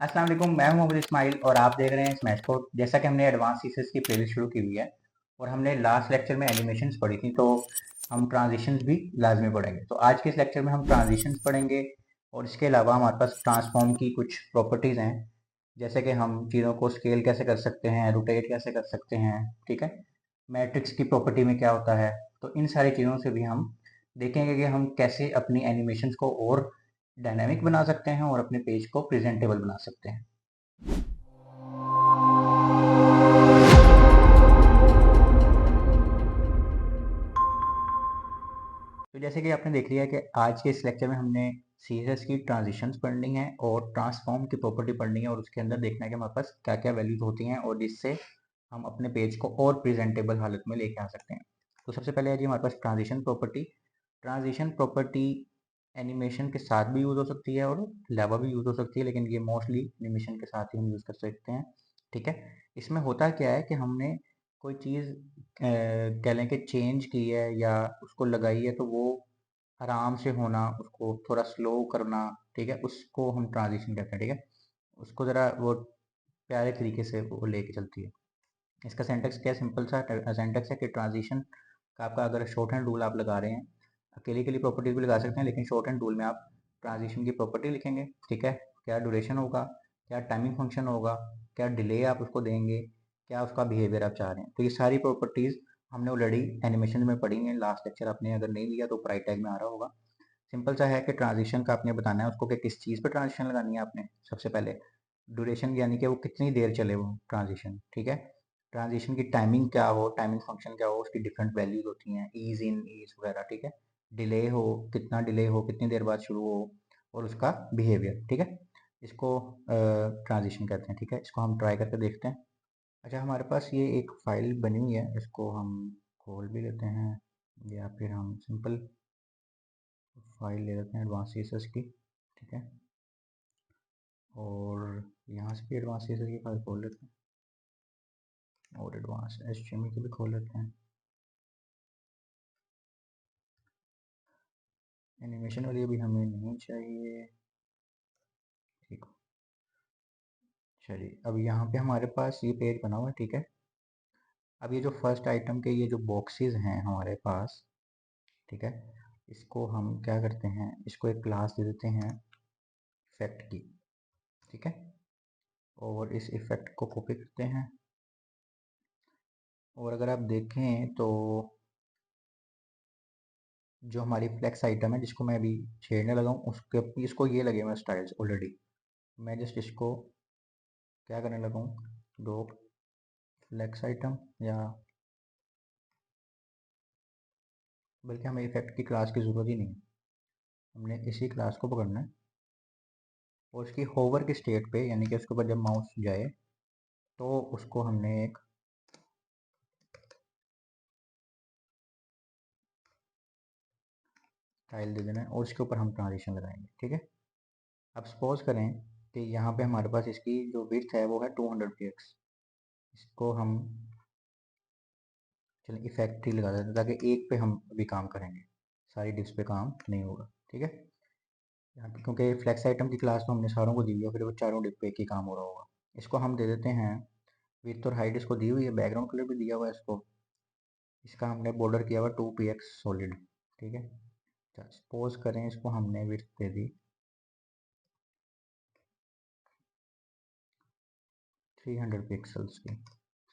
अस्सलाम वालेकुम, मैं हूं मोहम्मद इस्माइल और आप देख रहे हैं स्मैश कोड। जैसा कि हमने एडवांस सीसेस की प्लेलिस्ट शुरू की हुई है और हमने लास्ट लेक्चर में एनिमेशंस पढ़ी थी, तो हम ट्रांजिशंस भी लाजमी पढ़ेंगे। तो आज के इस लेक्चर में हम ट्रांजिशंस पढ़ेंगे और इसके अलावा हमारे पास ट्रांसफॉर्म की कुछ प्रॉपर्टीज़ हैं, जैसे कि हम चीज़ों को स्केल कैसे कर सकते हैं, रोटेट कैसे कर सकते हैं, ठीक है। मैट्रिक्स की प्रॉपर्टी में क्या होता है, तो इन सारी चीज़ों से भी हम देखेंगे कि हम कैसे अपनी एनिमेशंस को और डायनामिक बना सकते हैं और अपने पेज को प्रेजेंटेबल बना सकते हैं। तो जैसे कि आपने देख लिया कि आज के इस लेक्चर में हमने सीएसएस की ट्रांजिशंस पढ़नी है और ट्रांसफॉर्म की प्रॉपर्टी पढ़नी है और उसके अंदर देखना है कि हमारे पास क्या क्या वैल्यूज होती हैं और जिससे हम अपने पेज को और प्रेजेंटेबल हालत में लेके आ सकते हैं। तो सबसे पहले है जी हमारे पास transition property. Transition property animation के साथ भी यूज़ हो सकती है और अलावा भी यूज़ हो सकती है, लेकिन ये मोस्टली एनिमेशन के साथ ही हम यूज़ कर सकते हैं, ठीक है। इसमें होता क्या है कि हमने कोई चीज़ कह लें कि चेंज की है या उसको लगाई है, तो वो आराम से होना, उसको थोड़ा स्लो करना, ठीक है, उसको हम ट्रांजिशन कहते हैं, ठीक है। उसको ज़रा वो प्यारे तरीके से वो लेके चलती है। इसका सिंटेक्स क्या, सिंपल सा सिंटेक्स है कि ट्रांजिशन का आपका अगर शॉर्ट हैंड रूल आप लगा रहे हैं, अकेले के लिए प्रॉपर्टीज भी लगा सकते हैं, लेकिन शॉर्ट हैंड रूल में आप ट्रांजिशन की प्रॉपर्टी लिखेंगे, ठीक है। क्या ड्यूरेशन होगा, क्या टाइमिंग फंक्शन होगा, क्या डिले आप उसको देंगे, क्या उसका बिहेवियर आप चाह रहे हैं, तो ये सारी प्रॉपर्टीज़ हमने ऑलरेडी एनिमेशन में पढ़ी हैं। लास्ट लेक्चर आपने अगर नहीं लिया तो ऊपर राइट टैग में आ रहा होगा। सिंपल सा है कि ट्रांजिशन का आपने बताना है उसको कि किस चीज़ पर ट्रांजिशन लगानी है आपने। सबसे पहले ड्यूरेशन यानी कि वो कितनी देर चले वो ट्रांजिशन, ठीक है। ट्रांजिशन की टाइमिंग क्या हो, टाइमिंग फंक्शन क्या हो, उसकी डिफरेंट वैल्यूज होती हैं, ईज इन ईज वगैरह, ठीक है। डिले हो, कितना डिले हो, कितनी देर बाद शुरू हो, और उसका बिहेवियर, ठीक है। इसको ट्रांजिशन कहते हैं, ठीक है। इसको हम ट्राई करके देखते हैं। अच्छा, हमारे पास ये एक फाइल बनी हुई है, इसको हम खोल भी लेते हैं या फिर हम सिंपल फाइल ले लेते हैं एडवांस सीएसएस की, ठीक है। और यहाँ से भी एडवांस सीएसएस की फाइल खोल लेते हैं और एडवांस एचटीएमएल की भी खोल लेते हैं। एनिमेशन वाली अभी हमें नहीं चाहिए, ठीक है। चलिए, अब यहाँ पे हमारे पास ये पेज बना हुआ है, ठीक है। अब ये जो फर्स्ट आइटम के ये जो बॉक्सेस हैं हमारे पास, ठीक है, इसको हम क्या करते हैं, इसको एक क्लास दे देते हैं इफेक्ट की, ठीक है। और इस इफेक्ट को कॉपी करते हैं और अगर आप देखें तो जो हमारी फ्लेक्स आइटम है जिसको मैं अभी छेड़ने लगा हूँ, उसके इसको ये लगे हुए स्टाइल्स ऑलरेडी। मैं जस्ट इसको क्या करने लगा हूँ, दो फ्लेक्स आइटम, या बल्कि हमें इफेक्ट की क्लास की ज़रूरत ही नहीं है, हमने इसी क्लास को पकड़ना है और उसकी होवर की स्टेट पे, यानी कि उसके ऊपर जब माउस जाए तो उसको हमने एक स्टाइल दे देना है और उसके ऊपर हम ट्रांजिशन लगाएंगे, ठीक है। अब सपोज करें कि यहाँ पे हमारे पास इसकी जो विड्थ है वो है 200 px। इसको हम चलिए इफेक्ट ही लगा देते हैं ताकि एक पे हम अभी काम करेंगे, सारी डिप्स पे काम नहीं होगा, ठीक है। यहाँ पे क्योंकि फ्लेक्स आइटम की क्लास तो हमने सारों को दी हुई है, फिर वो चारों डिप पे एक ही काम हो रहा होगा। इसको हम दे देते हैं विड्थ और हाइट, इसको दी हुई है, बैकग्राउंड कलर भी दिया हुआ है इसको। इसका हमने बॉर्डर किया हुआ 2px सॉलिड, ठीक है। सपोज करें इसको हमने विड्थ दे दी 300 पिक्सल्स की,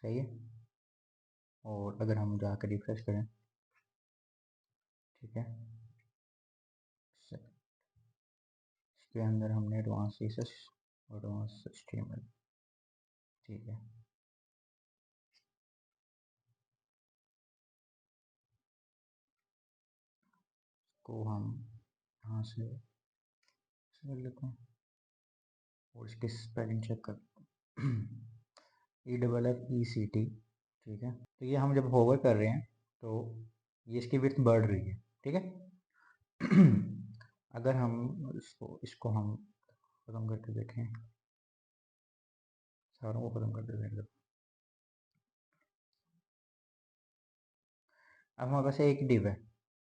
सही है। और अगर हम जाकर रिफ्रेश करें, ठीक है, इसके अंदर हमने एडवांस सीएसएस, एडवांस एचटीएमएल, ठीक है। को हम यहाँ से कर लेते हैं और इसकी स्पेलिंग चेक कर EFFECT, ठीक है। तो ये हम जब होवर कर रहे हैं तो ये इसकी विड्थ बढ़ रही है, ठीक है। अगर हम इसको हम ख़त्म करके देखें, सारों को ख़त्म करके देखें, अब हमारे पास एक डिव है,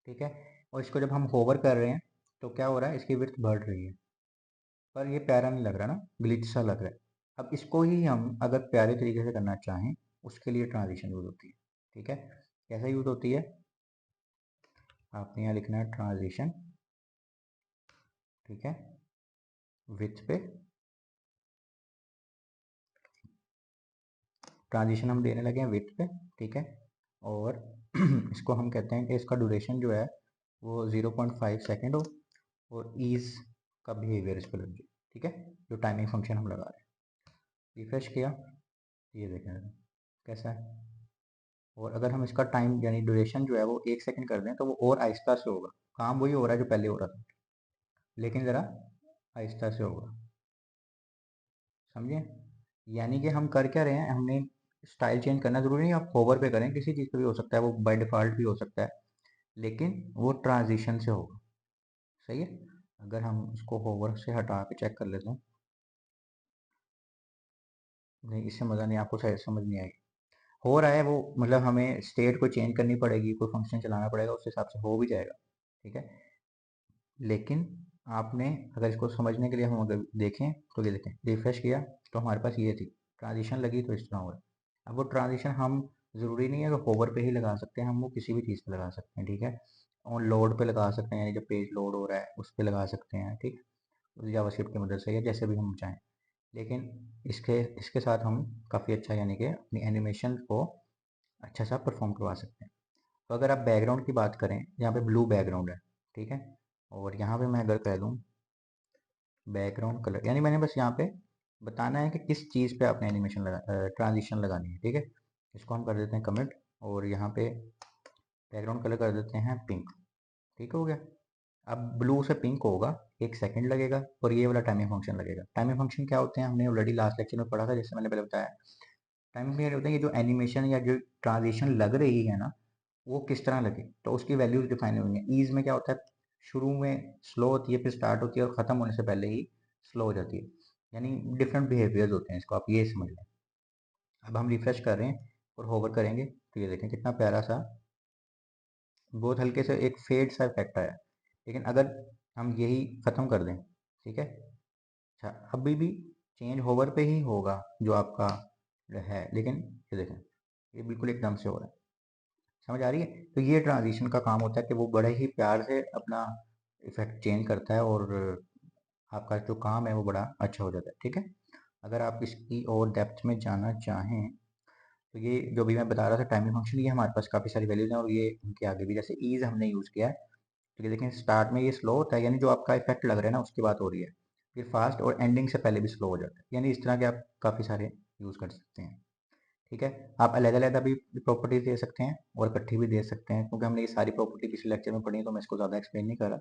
ठीक है। और इसको जब हम होवर कर रहे हैं तो क्या हो रहा है, इसकी विड्थ बढ़ रही है, पर ये प्यारा नहीं लग रहा ना, ग्लिच सा लग रहा है। अब इसको ही हम अगर प्यारे तरीके से करना चाहें, उसके लिए ट्रांजिशन यूज होती है। ठीक है, कैसे यूज होती है, आपने यहाँ लिखना है ट्रांजिशन, ठीक है, विथ पे ट्रांजिशन हम देने लगे हैं विथ पे, ठीक है। और इसको हम कहते हैं कि इसका ड्यूरेशन जो है वो 0.5 सेकेंड हो, और ईज का बिहेवियर इस पर लग जाए, ठीक है, जो टाइमिंग फंक्शन हम लगा रहे हैं। रिफ्रेश किया, ये देखें कैसा है। और अगर हम इसका टाइम यानी ड्यूरेशन जो है वो 1 सेकेंड कर दें तो वो और आहिस्ता से होगा, काम वही हो रहा है जो पहले हो रहा था, लेकिन ज़रा आहिस्ता से होगा, समझे। यानी कि हम कर क्या रहे हैं, हमने स्टाइल चेंज करना जरूरी नहीं, आप होवर पे करें, किसी चीज़ पे भी हो सकता है, वो बाय डिफ़ॉल्ट भी हो सकता है, लेकिन वो ट्रांजिशन से होगा, सही है। अगर हम इसको होवर से हटा के चेक कर लेते हैं, नहीं इससे मज़ा नहीं, आपको शायद समझ नहीं आएगी। हो रहा है वो, मतलब हमें स्टेट को चेंज करनी पड़ेगी, कोई फंक्शन चलाना पड़ेगा, उस हिसाब से हो भी जाएगा, ठीक है। लेकिन आपने अगर इसको समझने के लिए हम अगर देखें तो ये देखें, रिफ्रेश किया तो हमारे पास ये थी ट्रांजिशन लगी तो इस तरह हो रहा है। अब वो ट्रांजिशन हम ज़रूरी नहीं है कि होवर पे ही लगा सकते हैं, हम वो किसी भी चीज़ पे लगा सकते हैं, ठीक है। और लोड पे लगा सकते हैं, यानी जब पेज लोड हो रहा है उस पर लगा सकते हैं, ठीक, जावास्क्रिप्ट की मदद से या जैसे भी हम चाहें। लेकिन इसके इसके साथ हम काफ़ी अच्छा यानी कि अपनी एनिमेशन को अच्छा सा परफॉर्म करवा सकते हैं। तो अगर आप बैकग्राउंड की बात करें, यहाँ पे ब्लू बैकग्राउंड है, ठीक है, और यहाँ पे मैं अगर कह दूँ बैकग्राउंड कलर, यानी मैंने बस यहाँ पे बताना है कि किस चीज़ पे आपने एनिमेशन लगा ट्रांजिशन लगानी है, ठीक है। इसको हम कर देते हैं कमेंट, और यहाँ पे बैकग्राउंड कलर कर देते हैं पिंक, ठीक हो गया। अब ब्लू से पिंक होगा, 1 सेकेंड लगेगा, और ये वाला टाइमिंग फंक्शन लगेगा। टाइमिंग फंक्शन क्या होते हैं, हमने ऑलरेडी लास्ट लेक्चर में पढ़ा था, जैसे मैंने पहले बताया। टाइमिंग फंक्शन होते हैं कि जो एनिमेशन या जो ट्रांजिशन लग रही है ना, वो किस तरह लगे, तो उसकी वैल्यूज डिफाइन हुई हैं। ईज में क्या होता है, शुरू में स्लो होती है, फिर स्टार्ट होती है, और ख़त्म होने से पहले ही स्लो हो जाती है, यानी डिफरेंट बिहेवियर्स होते हैं, इसको आप ये समझ लें। अब हम रिफ्रेश कर रहे हैं और होवर करेंगे तो ये देखें कितना प्यारा सा, बहुत हल्के से एक फेड सा इफेक्ट आया। लेकिन अगर हम यही ख़त्म कर दें, ठीक है, अच्छा अभी भी चेंज होवर पे ही होगा जो आपका है, लेकिन ये देखें ये बिल्कुल एकदम से हो रहा है, समझ आ रही है। तो ये ट्रांजिशन का काम होता है कि वो बड़े ही प्यार से अपना इफेक्ट चेंज करता है, और आपका जो काम है वो बड़ा अच्छा हो जाता है, ठीक है। अगर आप इसकी और डेप्थ में जाना चाहें तो ये जो भी मैं बता रहा था टाइमिंग फंक्शन, ये हमारे पास काफ़ी सारी वैल्यूज हैं, और ये उनके आगे भी, जैसे ईज हमने यूज़ किया है, तो ये देखें स्टार्ट में ये स्लो होता है, यानी जो आपका इफेक्ट लग रहा है ना उसकी बात हो रही है, फिर फास्ट, और एंडिंग से पहले भी स्लो हो जाता है, यानी इस तरह के आप काफ़ी सारे यूज़ कर सकते हैं, ठीक है। आप अलग-अलग भी प्रॉपर्टीज़ दे सकते हैं और इकट्ठी भी दे सकते हैं, क्योंकि हमने ये सारी प्रॉपर्टी पिछले लेक्चर में पढ़ी है, तो मैं इसको ज़्यादा एक्सप्लेन नहीं कर रहा।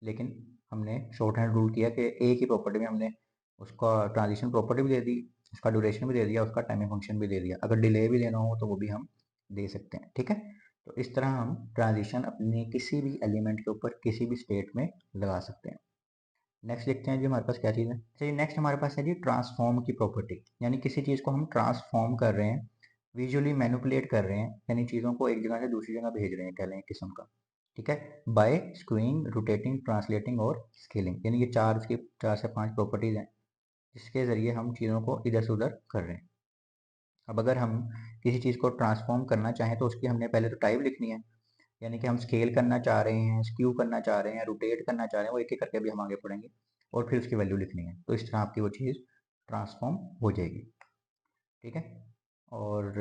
लेकिन हमने शॉर्ट हैंड रूल किया कि एक ही प्रॉपर्टी में हमने उसका ट्रांजिशन प्रॉपर्टी भी दे दी, उसका ड्यूरेशन भी दे दिया, उसका टाइमिंग फंक्शन भी दे दिया, अगर डिले भी देना हो तो वो भी हम दे सकते हैं, ठीक है। तो इस तरह हम ट्रांजिशन अपने किसी भी एलिमेंट के ऊपर किसी भी स्टेट में लगा सकते हैं। नेक्स्ट देखते हैं जी हमारे पास क्या चीज़ है। चलिए नेक्स्ट हमारे पास है जी ट्रांसफॉर्म की प्रॉपर्टी, यानी किसी चीज़ को हम ट्रांसफॉर्म कर रहे हैं, विजुअली मैनिपुलेट कर रहे हैं, यानी चीज़ों को एक जगह से दूसरी जगह भेज रहे हैं, कह लें किस्म का, ठीक है, बाय स्क्यूइंग, रोटेटिंग, ट्रांसलेटिंग और स्केलिंग, यानी ये चार से पांच प्रॉपर्टीज हैं जिसके ज़रिए हम चीज़ों को इधर से उधर कर रहे हैं। अब अगर हम किसी चीज़ को ट्रांसफॉर्म करना चाहें तो उसकी हमने पहले तो टाइप लिखनी है, यानी कि हम स्केल करना चाह रहे हैं, स्क्यू करना चाह रहे हैं, रोटेट करना चाह रहे हैं, वो एक एक करके भी हम आगे पढ़ेंगे, और फिर उसकी वैल्यू लिखनी है, तो इस तरह आपकी वो चीज़ ट्रांसफॉर्म हो जाएगी, ठीक है। और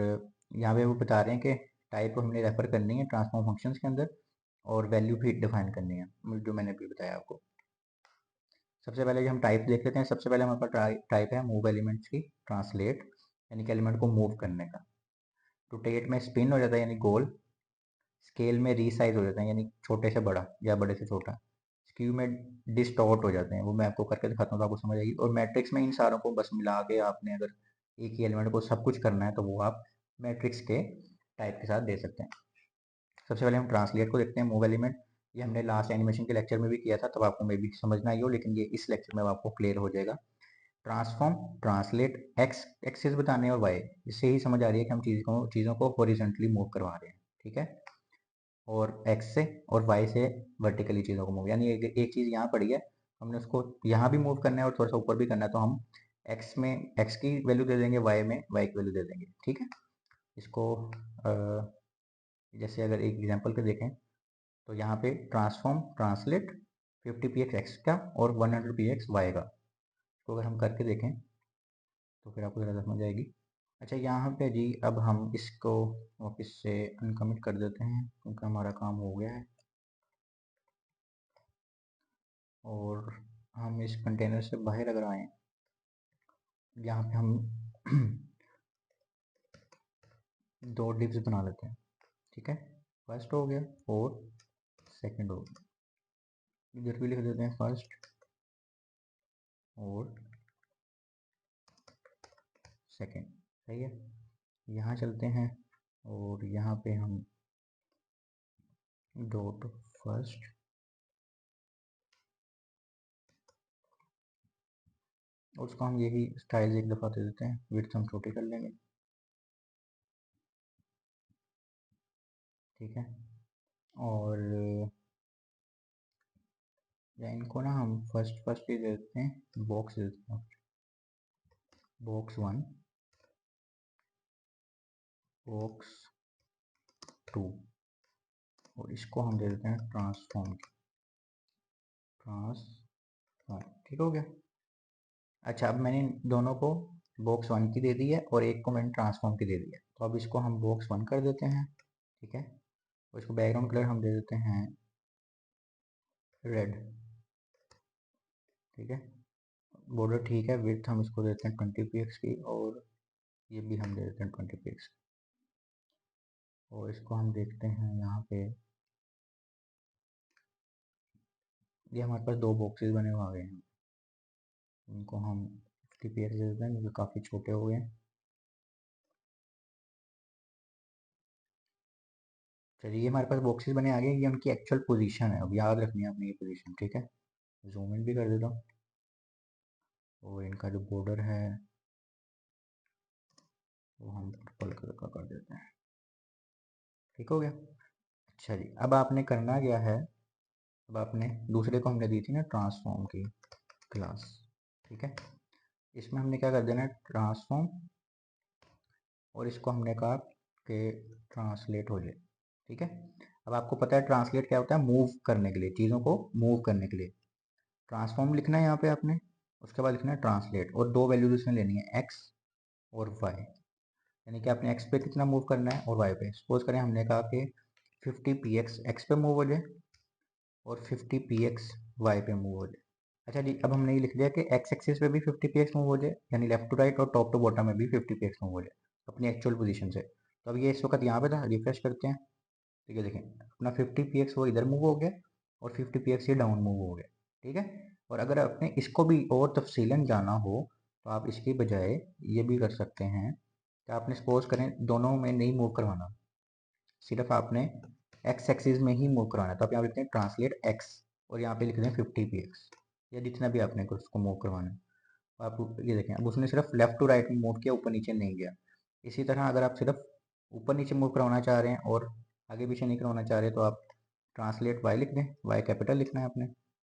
यहाँ पे वो बता रहे हैं कि टाइप हमने रेफर करनी है ट्रांसफॉर्म फंक्शंस के अंदर, और वैल्यू भी डिफाइन करनी है, जो मैंने अभी बताया आपको। सबसे पहले हम टाइप देख लेते हैं। सबसे पहले हमारे पास टाइप है मूव एलिमेंट्स की, ट्रांसलेट यानी कि एलिमेंट को मूव करने का, रोटेट में स्पिन हो जाता है यानी गोल, स्केल में रीसाइज हो जाते हैं यानी छोटे से बड़ा या बड़े से छोटा, स्क्यू में डिस्टॉर्ट हो जाते हैं, वो मैं आपको करके दिखाता हूँ तो आपको समझ आएगी, और मैट्रिक्स में इन सारों को बस मिला के आपने अगर एक ही एलिमेंट को सब कुछ करना है तो वो आप मैट्रिक्स के टाइप के साथ दे सकते हैं। सबसे पहले हम ट्रांसलेट को देखते हैं, मूव एलिमेंट, ये हमने लास्ट एनिमेशन के लेक्चर में भी किया था, तब आपको मे भी समझना ही हो, लेकिन ये इस लेक्चर में आपको क्लियर हो जाएगा। ट्रांसफॉर्म, ट्रांसलेट, एक्स एक्सिस बताने और वाई, इससे ही समझ आ रही है कि हम चीज़ों को हॉरिजॉन्टली मूव करवा रहे हैं, ठीक है, और एक्स से और वाई से वर्टिकली चीज़ों को मूव, यानी एक चीज़ यहाँ पड़ी है हमने उसको यहाँ भी मूव करना है और थोड़ा सा ऊपर भी करना है, तो हम एक्स में एक्स की वैल्यू दे देंगे, वाई में वाई की वैल्यू दे देंगे। ठीक है, इसको जैसे अगर एक एग्जांपल पे देखें तो यहाँ पे ट्रांसफॉर्म ट्रांसलेट 50px एक्स का और 100px वाई का, तो अगर हम करके देखें तो फिर आपको ज़्यादा समझ आएगी। अच्छा, यहाँ पे जी अब हम इसको वापस से अनकमिट कर देते हैं क्योंकि हमारा काम हो गया है, और हम इस कंटेनर से बाहर अगर आएँ, यहाँ पे हम दो डिव्स बना लेते हैं। ठीक है, फर्स्ट हो गया और सेकंड हो गया। इधर भी लिख देते हैं फर्स्ट और सेकंड। सही है, यहाँ चलते हैं और यहाँ पे हम डॉट फर्स्ट और उसको हम यही स्टाइल एक दफ़ा दे देते हैं, विड्थ हम छोटी कर लेंगे। ठीक है, और या इनको ना हम फर्स्ट ही दे देते हैं, बॉक्स दे देते हैं, बॉक्स 1 बॉक्स 2 और इसको हम दे देते हैं ट्रांसफॉर्म ट्रांसफॉर्म। ठीक हो गया। अच्छा, अब मैंने दोनों को बॉक्स 1 की दे दी है और एक को मैंने ट्रांसफॉर्म की दे दी है, तो अब इसको हम बॉक्स 1 कर देते हैं। ठीक है, और इसको बैकग्राउंड कलर हम दे देते हैं रेड। ठीक है, बॉर्डर ठीक है, विड्थ हम इसको देते हैं 20px की और ये भी हम दे देते हैं 20px, और इसको हम देखते हैं यहाँ पे ये हमारे पास दो बॉक्सेस बने हुए आ गए हैं, इनको हम 50px दे देते हैं क्योंकि काफ़ी छोटे हो गए हैं। चलिए, ये हमारे पास बॉक्सेस बने आ गए, ये उनकी एक्चुअल पोजीशन है, अब याद रखनी है अपनी ये पोजीशन। ठीक है, जूम इन भी कर देता हूँ और इनका जो बॉर्डर है वो हम पर्पल कलर का कर देते हैं। ठीक हो गया। अच्छा जी, अब आपने करना क्या है, अब आपने दूसरे को हमने दी थी ना ट्रांसफॉर्म की क्लास। ठीक है, इसमें हमने क्या कर देना है, ट्रांसफॉर्म, और इसको हमने कहा कि ट्रांसलेट हो जाए। ठीक है, अब आपको पता है ट्रांसलेट क्या होता है, मूव करने के लिए, चीज़ों को मूव करने के लिए। ट्रांसफॉर्म लिखना है यहाँ पे आपने, उसके बाद लिखना है ट्रांसलेट, और दो वैल्यूज उसमें लेनी है, एक्स और वाई, यानी कि आपने एक्स पे कितना मूव करना है और वाई पे। सपोज करें हमने कहा कि 50px एक्स पे मूव हो जाए और 50px वाई पे मूव हो जाए। अच्छा जी, अब हमने ये लिख दिया कि एक्स एक्सिस पे भी 50px मूव हो जाए, यानी लेफ्ट टू राइट और टॉप टू बॉटम में भी 50px मूव हो जाए अपनी एक्चुअल पोजीशन से। तो अब ये इस वक्त यहाँ पे था, रिफ्रेश करते हैं। ठीक है, देखें अपना 50px वो इधर मूव हो गया और 50px ये डाउन मूव हो गया। ठीक है, और अगर आपने इसको भी और तफसीलन जाना हो तो आप इसकी बजाय ये भी कर सकते हैं कि आपने सपोज करें दोनों में नहीं मूव करवाना, सिर्फ आपने एक्स एक्सिस में ही मूव करवाना है, तो आप यहाँ पे लिखते हैं ट्रांसलेट एक्स और यहाँ पे लिख दें 50px, या जितना भी आपने उसको मूव करवाना है। आप ये देखें, अब उसने सिर्फ लेफ्ट टू राइट में मूव किया, ऊपर नीचे नहीं गया। इसी तरह अगर आप सिर्फ ऊपर नीचे मूव करवाना चाह रहे हैं और आगे पीछे नहीं करवाना चाह रहे, तो आप ट्रांसलेट वाई लिख दें, वाई कैपिटल लिखना है आपने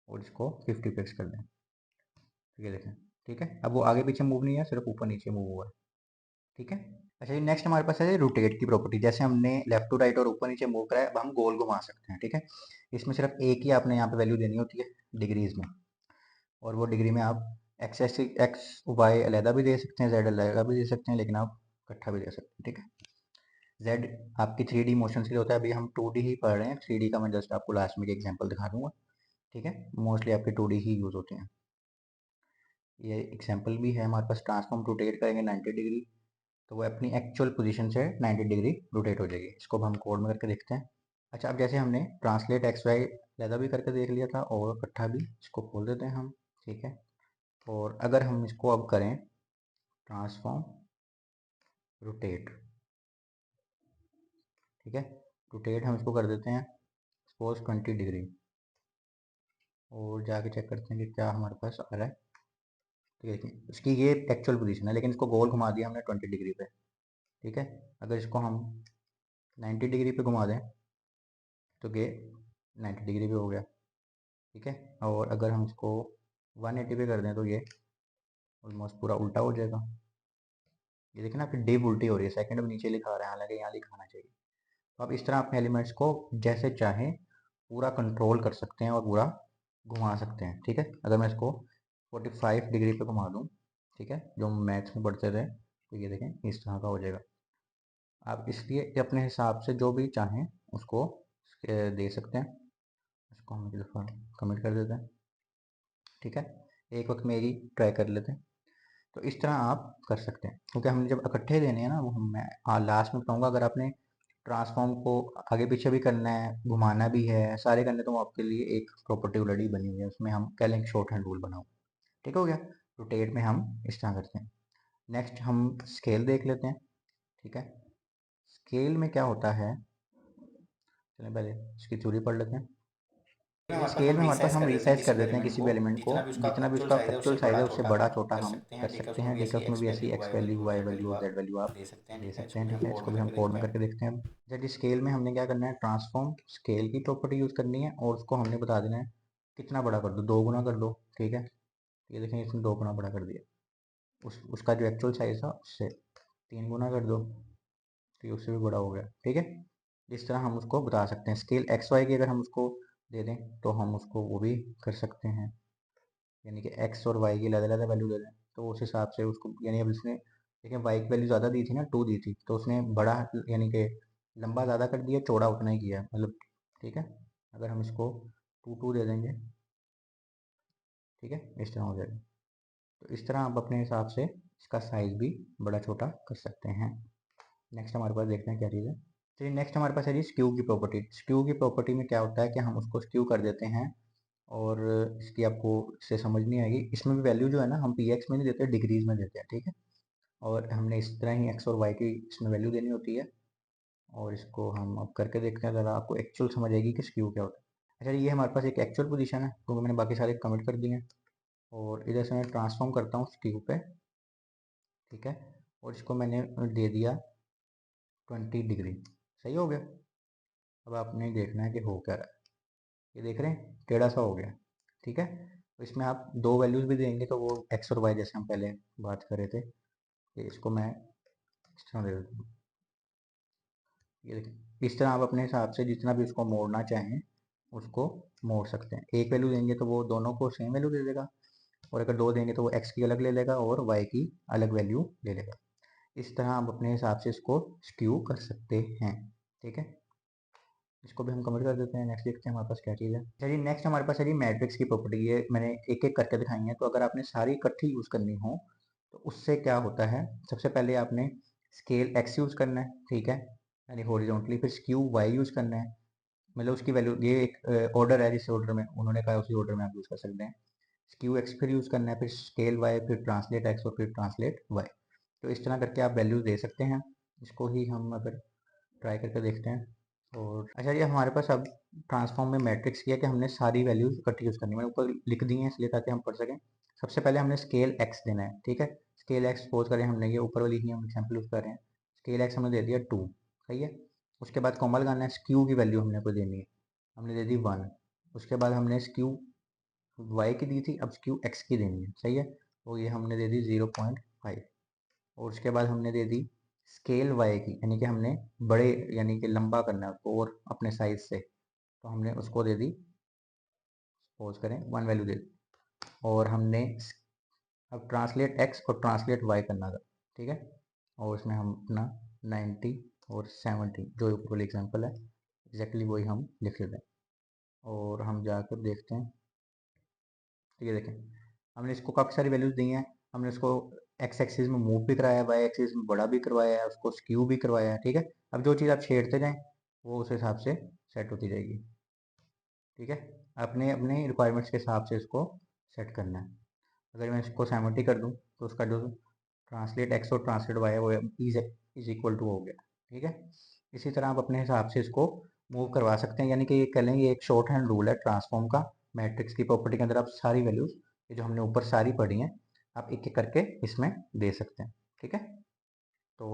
और इसको 50px कर दें। ठीक है, देखें, ठीक है, अब वो आगे पीछे मूव नहीं है, सिर्फ ऊपर नीचे मूव हुआ है। ठीक है। अच्छा जी, नेक्स्ट हमारे पास है रोटेट की प्रॉपर्टी। जैसे हमने लेफ्ट टू राइट और ऊपर नीचे मूव करा है, अब हम गोल घुमा सकते हैं। ठीक है, इसमें सिर्फ एक ही आपने यहाँ पे वैल्यू देनी होती है डिग्रीज में, और वो डिग्री में आप एक्स वाई अलहदा भी दे सकते हैं, जेड अलहदा भी दे सकते हैं, लेकिन आप इकट्ठा भी दे सकते हैं। ठीक है, जेड आपकी 3D मोशन के लिए होता है, अभी हम 2D ही पढ़ रहे हैं, 3D का मैं जस्ट आपको लास्ट में एक एग्जाम्पल दिखा दूंगा। ठीक है, मोस्टली आपके 2D ही यूज़ होते हैं। ये एग्जाम्पल भी है हमारे पास, ट्रांसफॉर्म रोटेट करेंगे 90 डिग्री, तो वो अपनी एक्चुअल पोजीशन से 90 डिग्री रोटेट हो जाएगी। इसको अब हम कोड में करके देखते हैं। अच्छा, अब जैसे हमने ट्रांसलेट एक्स वाई लहदा भी करके देख लिया था और इकट्ठा भी, इसको खोल देते हैं हम। ठीक है, और अगर हम इसको अब करें ट्रांसफॉर्म रोटेट, ठीक है, रोटेट हम इसको कर देते हैं सपोज 20 डिग्री, और जाके चेक करते हैं कि क्या हमारे पास आ रहा है। ठीक है, देखिए इसकी ये एक्चुअल पोजीशन है, लेकिन इसको गोल घुमा दिया हमने 20 डिग्री पे। ठीक है, अगर इसको हम 90 डिग्री पे घुमा दें तो ये 90 डिग्री पे हो गया। ठीक है। और अगर हम इसको 180 पे कर दें तो ये ऑलमोस्ट पूरा उल्टा हो जाएगा। ये देखें ना, आपकी डिव उल्टी हो रही है, सेकंड अब नीचे लिखा रहा है, हालांकि यहाँ लिखाना चाहिए। तो आप इस तरह अपने एलिमेंट्स को जैसे चाहें पूरा कंट्रोल कर सकते हैं और पूरा घुमा सकते हैं। ठीक है, अगर मैं इसको 45 डिग्री पे घुमा दूँ, ठीक है, जो मैथ्स में पढ़ते थे, तो ये देखें इस तरह का हो जाएगा। आप इसलिए अपने हिसाब से जो भी चाहें उसको दे सकते हैं। इसको हम एक दफ़ा कमेंट कर देते हैं। ठीक है, एक वक्त मेरी ट्राई कर लेते हैं। तो इस तरह आप कर सकते हैं, क्योंकि हमने जब इकट्ठे देने हैं ना, वो हम मैं लास्ट में बताऊंगा। अगर आपने ट्रांसफॉर्म को आगे पीछे भी करना है, घुमाना भी है, सारे करने, तो वो आपके लिए एक प्रॉपर्टी ऑलरेडी बनी हुई है, उसमें हम क्या लेंगे, शॉर्ट हैंड रूल बनाओ। ठीक हो गया। रोटेट में हम इस तरह करते हैं। नेक्स्ट हम स्केल देख लेते हैं। ठीक है, स्केल में क्या होता है, चलें पहले इसकी थ्योरी पढ़ लेते हैं। स्केल में हमारे पास हम रिसाइज कर देते हैं किसी भी एलिमेंट को, जितना भी उसका एक्चुअल साइज है उससे बड़ा छोटा हम कर सकते हैं। ठीक है, उसमें भी ऐसी एक्स वैल्यू, वाई वैल्यू और जेड वैल्यू आप दे सकते हैं। ठीक है, इसको भी हम कोड में करके देखते हैं। जब स्केल में हमने क्या करना है, ट्रांसफॉर्म स्केल की प्रॉपर्टी यूज करनी है और उसको हमने बता देना है कितना बड़ा कर दो, 2 गुना कर दो। ठीक है, ये देखें इसने 2 गुना बड़ा कर दिया, उसका जो एक्चुअल साइज था उससे 3 गुना कर दो, तो ये उससे भी बड़ा हो गया। ठीक है, इस तरह हम उसको बता सकते हैं। स्केल एक्स वाई की अगर हम उसको दे दें तो हम उसको वो भी कर सकते हैं, यानी कि एक्स और वाई की अलग अलग वैल्यू दे दें, तो उस हिसाब से उसको, यानी अब इसने देखिए वाई की वैल्यू ज़्यादा दी थी ना, 2 दी थी, तो उसने बड़ा यानी कि लंबा ज़्यादा कर दिया, चौड़ा उतना ही किया, मतलब। ठीक है, अगर हम इसको 2 दे देंगे, ठीक है, इस तरह हो जाएगा। तो इस तरह आप अपने हिसाब से इसका साइज़ भी बड़ा छोटा कर सकते हैं। नेक्स्ट हमारे पास देखते हैं क्या चीज़ है। चलिए, नेक्स्ट हमारे पास है जी स्क्यू की प्रॉपर्टी। स्क्यू की प्रॉपर्टी में क्या होता है कि हम उसको स्क्यू कर देते हैं, और इसकी आपको इससे समझ नहीं आएगी। इसमें भी वैल्यू जो है ना, हम पी एक्स में नहीं देते, डिग्रीज में देते हैं। ठीक है, और हमने इस तरह ही एक्स और वाई की इसमें वैल्यू देनी होती है। और इसको हम अब करके देखते हैं, ज़रा आपको एक्चुअल समझ आएगी कि स्क्यू क्या होता है। अच्छा, ये हमारे पास एक एक्चुअल पोजीशन है, क्योंकि मैंने बाकी सारे कमेंट कर दिए हैं। और इधर से मैं ट्रांसफॉर्म करता हूँ स्क्यू पे। ठीक है, और इसको मैंने दे दिया 20 डिग्री। सही हो गया। अब आपने देखना है कि हो क्या रहा है। ये देख रहे हैं, टेढ़ा सा हो गया। ठीक है, तो इसमें आप 2 वैल्यूज़ भी देंगे, तो वो एक्स और वाई जैसे हम पहले बात कर रहे थे, कि इसको मैं इस तरह दे देता हूँ। ये देखिए, इस तरह आप अपने हिसाब से जितना भी उसको मोड़ना चाहें उसको मोड़ सकते हैं। एक वैल्यू देंगे तो वो दोनों को सेम वैल्यू दे देगा, और अगर 2 देंगे तो वो एक्स की अलग ले लेगा और वाई की अलग वैल्यू ले लेगा। इस तरह आप अपने हिसाब से इसको स्क्यू कर सकते हैं। ठीक है, इसको भी हम कमेंट कर देते हैं। नेक्स्ट देखते हैं हमारे पास क्या चीज़ है। चलिए, नेक्स्ट हमारे पास है जी मैट्रिक्स की प्रॉपर्टी। ये मैंने एक एक करके दिखाई है, तो अगर आपने सारी इकट्ठी यूज़ करनी हो तो उससे क्या होता है, सबसे पहले आपने स्केल एक्स यूज़ करना है। ठीक है, यानी हॉरिजॉन्टली, फिर स्क्यू वाई यूज़ करना है, मतलब उसकी वैल्यू, ये एक ऑर्डर है, जिस ऑर्डर में उन्होंने कहा उसी ऑर्डर में आप यूज़ कर सकते हैं। स्क्यू एक्स फिर यूज़ करना है, फिर स्केल वाई, फिर ट्रांसलेट एक्स और फिर ट्रांसलेट वाई। तो इस तरह करके आप वैल्यूज़ दे सकते हैं। इसको ही हम अगर ट्राई करके देखते हैं। और अच्छा, ये हमारे पास अब ट्रांसफॉर्म में मैट्रिक्स किया कि हमने सारी वैल्यूज इकट्ठी यूज़ करनी है। मैंने ऊपर लिख दी हैं इसलिए ताकि हम पढ़ सकें। सबसे पहले हमने स्केल एक्स देना है। ठीक है, स्केल एक्स सपोज करें हमने, ये ऊपर वाली ही हम एग्जाम्पल यूज़ कर रहे हैं। स्केल एक्स हमने दे दिया 2। सही है, उसके बाद कॉमा लगाना है, स्क्यू की वैल्यू हमने को देनी है, हमने दे दी 1। उसके बाद हमने स्क्यू वाई की दी थी, अब स्क्यू एक्स की देनी है। सही है, तो ये हमने दे दी 0.5। और उसके बाद हमने दे दी स्केल वाई की, यानी कि हमने बड़े, यानी कि लंबा करना है उसको और अपने साइज से, तो हमने उसको दे दी, सपोज करें 1 वैल्यू दे दी। और हमने अब ट्रांसलेट एक्स और ट्रांसलेट वाई करना था। ठीक है, और उसमें हम अपना 90 और 70, जो ऊपर वाली एग्जाम्पल है एग्जैक्टली वही हम लिख लेते हैं। और हम जाकर देखते हैं। ठीक है, देखें हमने इसको काफ़ी सारी वैल्यूज दी हैं। हमने इसको एक्स एक्सिस में मूव भी कराया है, वाई एक्सिस में बड़ा भी करवाया है, उसको स्क्यू भी करवाया है। ठीक है, अब जो चीज़ आप छेड़ते जाएं वो उस हिसाब से सेट होती जाएगी। ठीक है, अपने अपने रिक्वायरमेंट्स के हिसाब से इसको सेट करना है। अगर मैं इसको 70 कर दूं तो उसका जो ट्रांसलेट एक्स और ट्रांसलेट वाई है वो इज इक्वल टू हो गया। ठीक है, इसी तरह आप अपने हिसाब से इसको मूव करवा सकते हैं, यानी कि ये कह लें ये एक शॉर्ट हैंड रूल है ट्रांसफॉर्म का। मैट्रिक्स की प्रॉपर्टी के अंदर आप सारी वैल्यूज, ये जो हमने ऊपर सारी पढ़ी हैं, आप एक एक करके इसमें दे सकते हैं। ठीक है। तो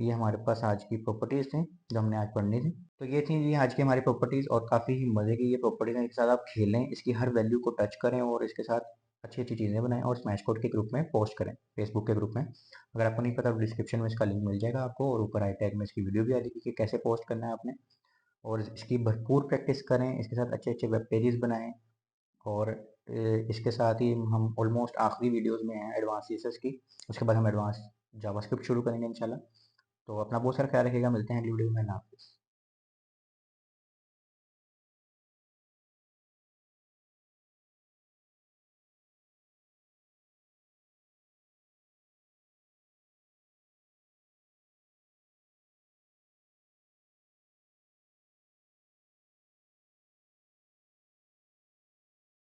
ये हमारे पास आज की प्रॉपर्टीज़ थी जो हमने आज पढ़नी थी। तो ये थी जी आज की हमारी प्रॉपर्टीज़ और काफ़ी ही मज़े की ये प्रॉपर्टीज़ हैं, इसके साथ आप खेलें, इसकी हर वैल्यू को टच करें और इसके साथ अच्छी-अच्छी चीज़ें बनाएँ और स्मैश कोड के ग्रुप में पोस्ट करें, फेसबुक के ग्रुप में। अगर आपको नहीं पता तो डिस्क्रिप्शन में इसका लिंक मिल जाएगा आपको और ऊपर आई टैग में इसकी वीडियो भी आ जाएगी कि कैसे पोस्ट करना है आपने। और इसकी भरपूर प्रैक्टिस करें, इसके साथ अच्छे-अच्छे वेब पेजेस बनाएँ और इसके साथ ही हम ऑलमोस्ट आखिरी वीडियोज़ में हैं एडवांस सीएसएस की, उसके बाद हम एडवांस जावास्क्रिप्ट शुरू करेंगे इंशाल्लाह। तो अपना बहुत सारा ख्याल रखिएगा, मिलते हैं अगली वीडियो में, अल्लाह हाफ़िज़।